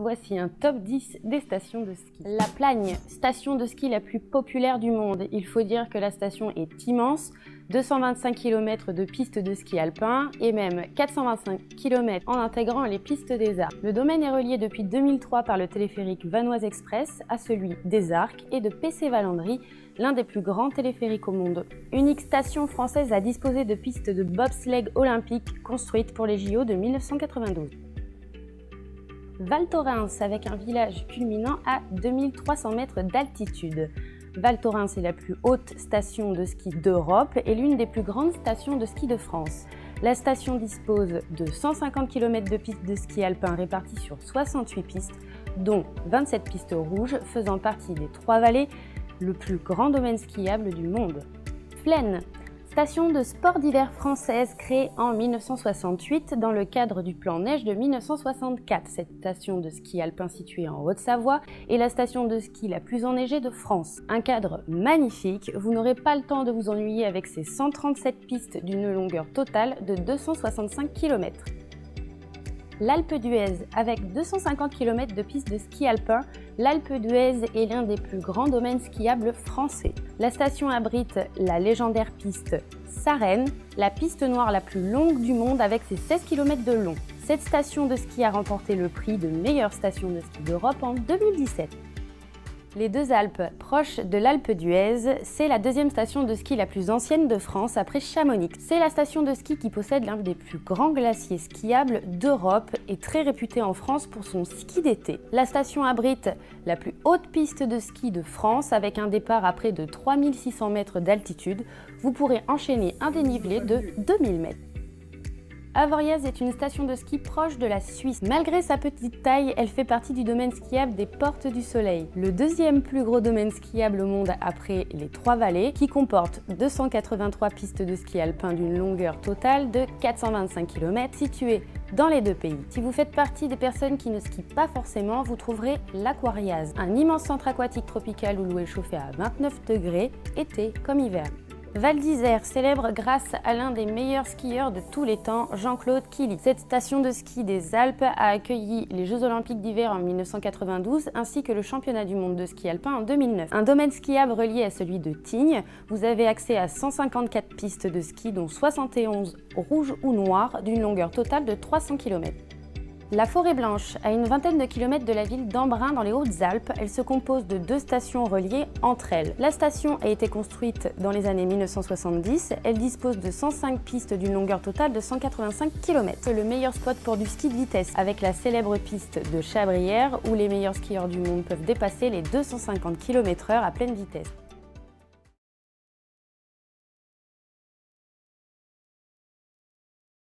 voici un top 10 des stations de ski. La Plagne, station de ski la plus populaire du monde. Il faut dire que la station est immense, 225 km de pistes de ski alpin et même 425 km en intégrant les pistes des Arcs. Le domaine est relié depuis 2003 par le téléphérique Vanoise Express à celui des Arcs et de Pessé-Valandry, l'un des plus grands téléphériques au monde. Unique station française à disposer de pistes de bobsleigh olympiques construites pour les JO de 1992. Val Thorens avec un village culminant à 2300 mètres d'altitude. Val Thorens est la plus haute station de ski d'Europe et l'une des plus grandes stations de ski de France. La station dispose de 150 km de pistes de ski alpin réparties sur 68 pistes, dont 27 pistes rouges faisant partie des Trois-Vallées, le plus grand domaine skiable du monde. Flaine, station de sport d'hiver française créée en 1968 dans le cadre du plan Neige de 1964. Cette station de ski alpin située en Haute-Savoie est la station de ski la plus enneigée de France. Un cadre magnifique, vous n'aurez pas le temps de vous ennuyer avec ses 137 pistes d'une longueur totale de 265 km. L'Alpe d'Huez, avec 250 km de pistes de ski alpin, l'Alpe d'Huez est l'un des plus grands domaines skiables français. La station abrite la légendaire piste Sarenne, la piste noire la plus longue du monde avec ses 16 km de long. Cette station de ski a remporté le prix de meilleure station de ski d'Europe en 2017. Les Deux Alpes, proches de l'Alpe d'Huez, c'est la deuxième station de ski la plus ancienne de France après Chamonix. C'est la station de ski qui possède l'un des plus grands glaciers skiables d'Europe et très réputée en France pour son ski d'été. La station abrite la plus haute piste de ski de France avec un départ à près de 3600 mètres d'altitude. Vous pourrez enchaîner un dénivelé de 2000 mètres. Avoriaz est une station de ski proche de la Suisse. Malgré sa petite taille, elle fait partie du domaine skiable des Portes du Soleil, le deuxième plus gros domaine skiable au monde après les Trois-Vallées, qui comporte 283 pistes de ski alpin d'une longueur totale de 425 km situées dans les deux pays. Si vous faites partie des personnes qui ne skient pas forcément, vous trouverez l'Aquariaz, un immense centre aquatique tropical où l'eau est chauffée à 29 degrés, été comme hiver. Val d'Isère, célèbre grâce à l'un des meilleurs skieurs de tous les temps, Jean-Claude Killy. Cette station de ski des Alpes a accueilli les Jeux Olympiques d'hiver en 1992 ainsi que le championnat du monde de ski alpin en 2009. Un domaine skiable relié à celui de Tignes, vous avez accès à 154 pistes de ski dont 71 rouges ou noires d'une longueur totale de 300 km. La Forêt Blanche, à une vingtaine de kilomètres de la ville d'Embrun dans les Hautes-Alpes, elle se compose de deux stations reliées entre elles. La station a été construite dans les années 1970, elle dispose de 105 pistes d'une longueur totale de 185 km. C'est le meilleur spot pour du ski de vitesse, avec la célèbre piste de Chabrières où les meilleurs skieurs du monde peuvent dépasser les 250 km/h à pleine vitesse.